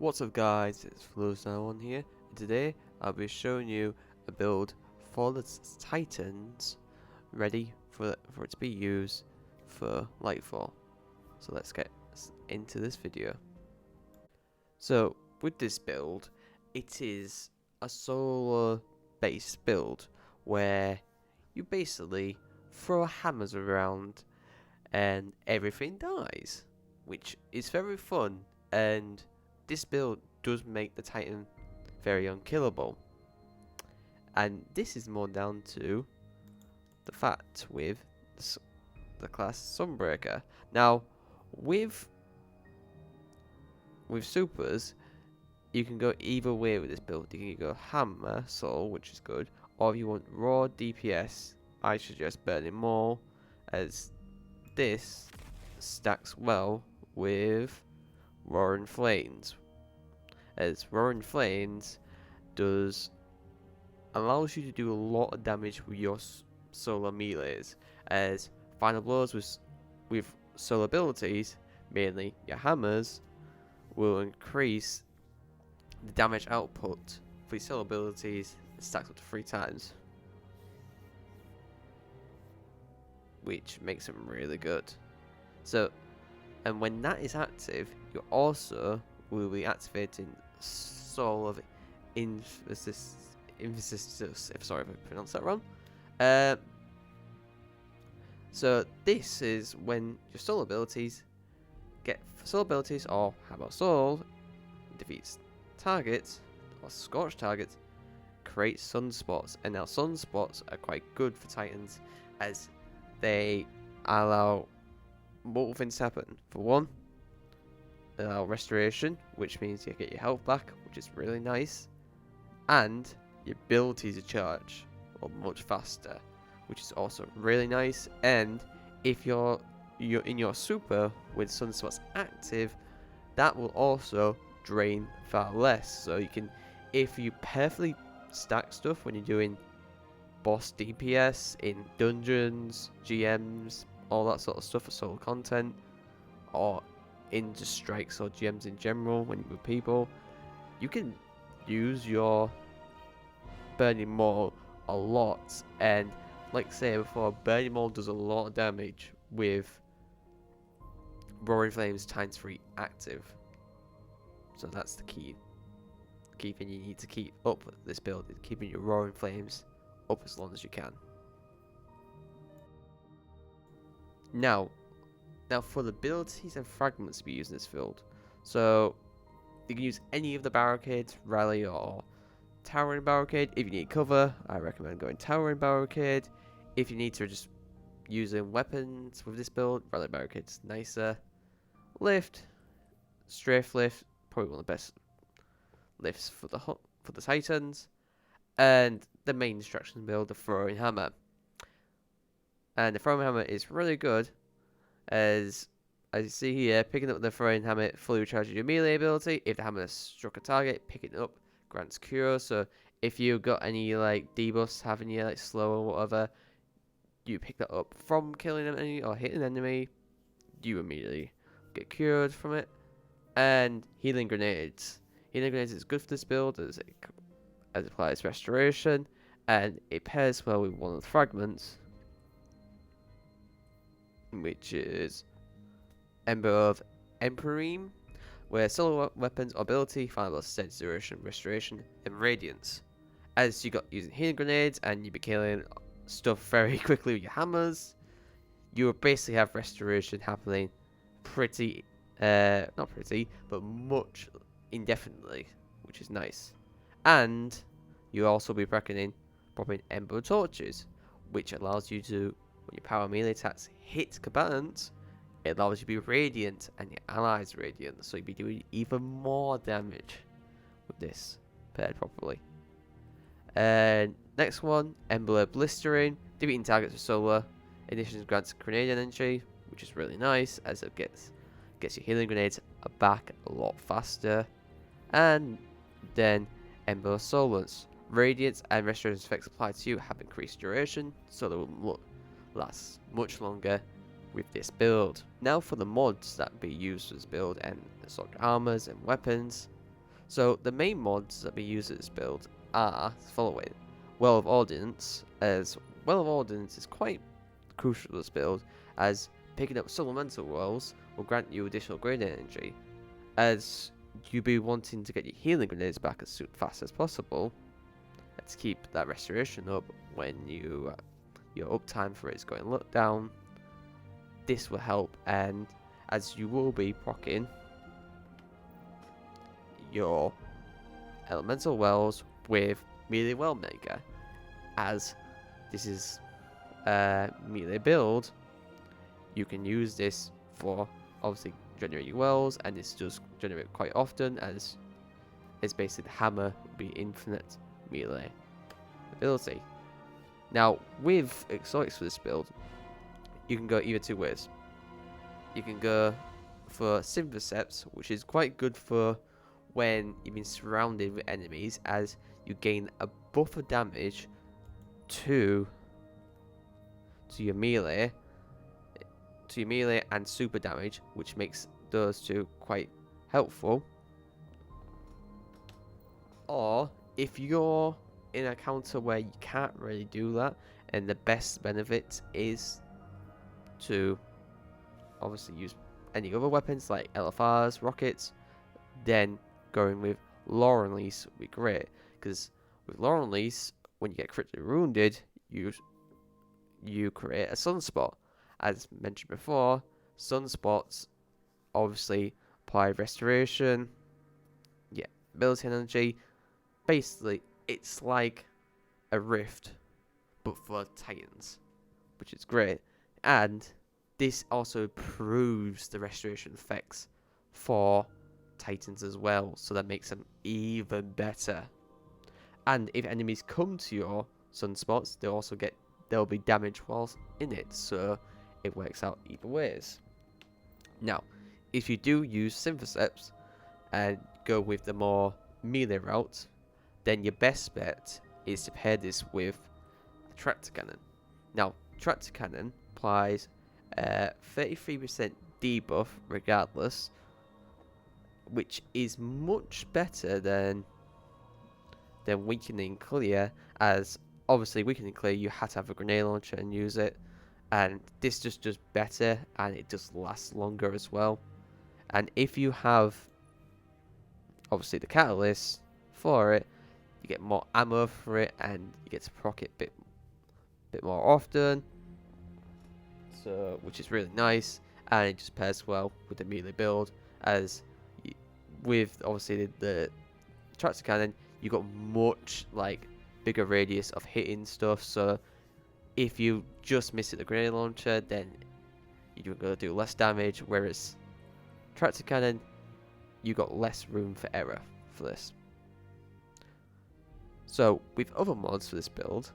What's up guys, it's Flow91 here, and today I'll be showing you a build for the Titans ready for it to be used for Lightfall. So let's get into this video. So with this build, it is a solar based build where you basically throw hammers around and everything dies, which is very fun, and this build does make the Titan very unkillable. And this is more down to the fact with the class Sunbreaker. Now, with supers, you can go either way with this build. You can go hammer, soul, which is good, or if you want raw DPS, I suggest burning more, as this stacks well with Roaring Flames, as Roaring Flames allows you to do a lot of damage with your solar melees, as final blows with solar abilities, mainly your hammers, will increase the damage output for your solar abilities. It stacks up to 3 times, which makes them really good. So, and when that is active, you also will be activating Soul of Emphasis, sorry if I pronounced that wrong. So this is when your soul abilities get soul abilities, or how about soul defeats targets or scorch targets, create sunspots. And now sunspots are quite good for Titans, as they allow multiple things to happen. For one, allow restoration, which means you get your health back, which is really nice, and your abilities to charge much faster, which is also really nice. And if you're in your super with sunspots active, that will also drain far less. So you can, if you perfectly stack stuff when you're doing boss DPS in dungeons, GMs, all that sort of stuff for solo content, or in just strikes or GMs in general when you're with people, you can use your Burning Maul a lot. And like I said before, Burning Maul does a lot of damage with Roaring Flames times 3 active. So that's the key thing you need to keep up with this build, is keeping your Roaring Flames up as long as you can. Now for the abilities and fragments to be used in this build. So you can use any of the barricades, rally or towering barricade. If you need cover, I recommend going towering barricade. If you need to just using weapons with this build, rally barricade's nicer. Lift, strafe lift, probably one of the best lifts for the Titans. And the main distraction build, the throwing hammer. And the throwing hammer is really good, as you see here, picking up the throwing hammer fully recharges your melee ability. If the hammer struck a target, picking it up grants cure. So if you got any like debuffs having you like slow or whatever, you pick that up from killing an enemy or hitting an enemy, you immediately get cured from it. And healing grenades. Healing grenades is good for this build, as it applies restoration, and it pairs well with one of the fragments, which is Ember of Emperine, where solo weapons or ability find a steady duration, restoration, and radiance. As you got using healing grenades and you be killing stuff very quickly with your hammers, you will basically have restoration happening pretty, not pretty, but much indefinitely, which is nice. And you'll also be popping Ember Torches, which allows you to, when your power melee attacks hit combatants, it allows you to be radiant and your allies radiant, so you'll be doing even more damage with this paired properly. And next one, Ember Blistering. Defeating targets with solar additions grants grenade energy, which is really nice, as it gets your healing grenades back a lot faster. And then Ember Solence. Radiance and restoration effects applied to you have increased duration, so they will last much longer with this build. Now for the mods that be used for this build and the sort of armors and weapons. So the main mods that we use in this build are the following. Well of Ordnance, as Well of Ordnance is quite crucial to this build, as picking up supplemental wells will grant you additional grenade energy, as you'll be wanting to get your healing grenades back as fast as possible. Let's keep that restoration up when your uptime for it is going down. This will help, and as you will be proccing your elemental wells with melee well maker, as this is a melee build, you can use this for obviously generating wells, and this does generate quite often, as it's basically the hammer will be infinite melee ability. Now with exotics for this build, you can go either two ways. You can go for Synthoceps, which is quite good for when you've been surrounded with enemies, as you gain a buffer damage to your melee and super damage, which makes those two quite helpful. Or if you're in a counter where you can't really do that, and the best benefit is to obviously use any other weapons like LFRs, rockets, then going with Laurel Lease would be great, because with Laurel Lease, when you get critically wounded, you create a sunspot. As mentioned before, sunspots obviously apply restoration, ability energy. Basically, it's like a rift, but for Titans, which is great. And this also improves the restoration effects for Titans as well, so that makes them even better. And if enemies come to your sunspots, they'll be damaged whilst in it, so it works out either ways. Now, if you do use Synthoceps and go with the more melee route, then your best bet is to pair this with a tractor cannon. Now, tractor cannon applies 33% debuff regardless, which is much better than weakening clear, as obviously weakening clear you had to have a grenade launcher and use it, and this just does better, and it just lasts longer as well. And if you have obviously the catalyst for it, you get more ammo for it, and you get to proc it a bit more often, so which is really nice. And it just pairs well with the melee build, as with obviously the tractor cannon, you got much bigger radius of hitting stuff, so if you just miss it the grenade launcher, then you're going to do less damage, whereas tractor cannon, you got less room for error for this. So with other mods for this build,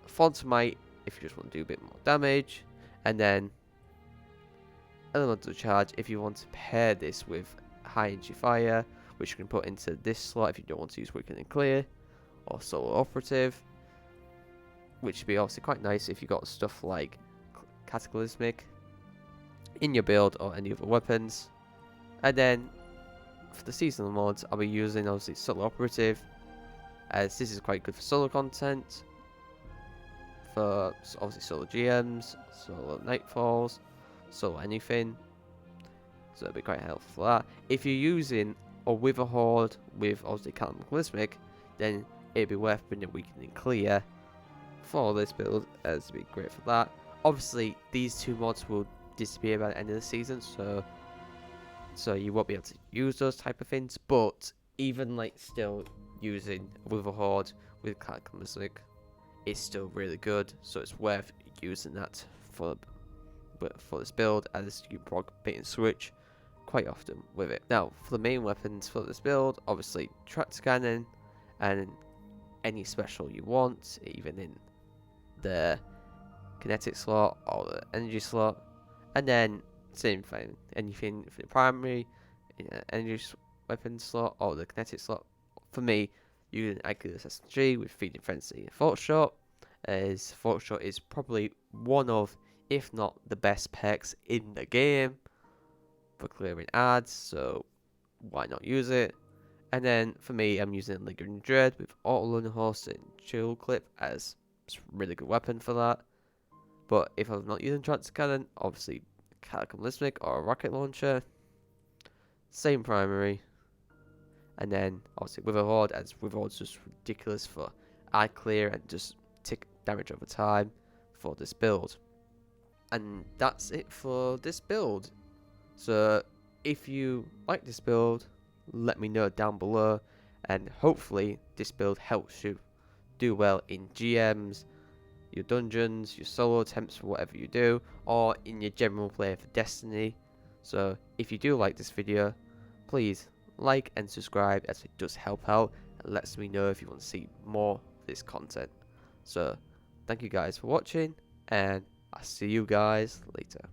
Fontamite if you just want to do a bit more damage, and then Elemental Charge if you want to pair this with High Energy Fire, which you can put into this slot if you don't want to use Weaken and Clear, or Solo Operative, which would be obviously quite nice if you got stuff like Cataclysmic in your build or any other weapons. And then for the seasonal mods, I'll be using obviously Solo Operative, as this is quite good for solo content, for obviously solo GMs, solo Nightfalls, solo anything, so it'll be quite helpful for that. If you're using a Wither Horde with obviously Cataclysmic, then it'd be worth bringing Weakening Clear for this build, as it'd be great for that. Obviously these two mods will disappear by the end of the season, so you won't be able to use those type of things, but even still using Wither Horde with Cataclysmic is still really good, so it's worth using that for this build, as you proc bait and switch quite often with it. Now for the main weapons for this build, obviously Tractor Cannon and any special you want, even in the kinetic slot or the energy slot, and then same thing, anything for the primary energy weapon slot or the kinetic slot. For me, using Accurate SSG with Feeding Frenzy and Thought Shot, as Thought Shot is probably one of, if not the best perks in the game for clearing ads, so why not use it? And then for me, I'm using Lingering Dread with Auto Horse and Chill Clip as a really good weapon for that. But if I'm not using Tractor Cannon, obviously Cataclysmic or a Rocket Launcher, same primary. And then obviously Witherhoard, as Witherhoard's just ridiculous for eye clear and just tick damage over time for this build. And that's it for this build. So if you like this build, let me know down below, and hopefully this build helps you do well in GMs, your dungeons, your solo attempts for whatever you do, or in your general play for Destiny. So if you do like this video, please like and subscribe, as it does help out and lets me know if you want to see more of this content. So thank you guys for watching, and I'll see you guys later.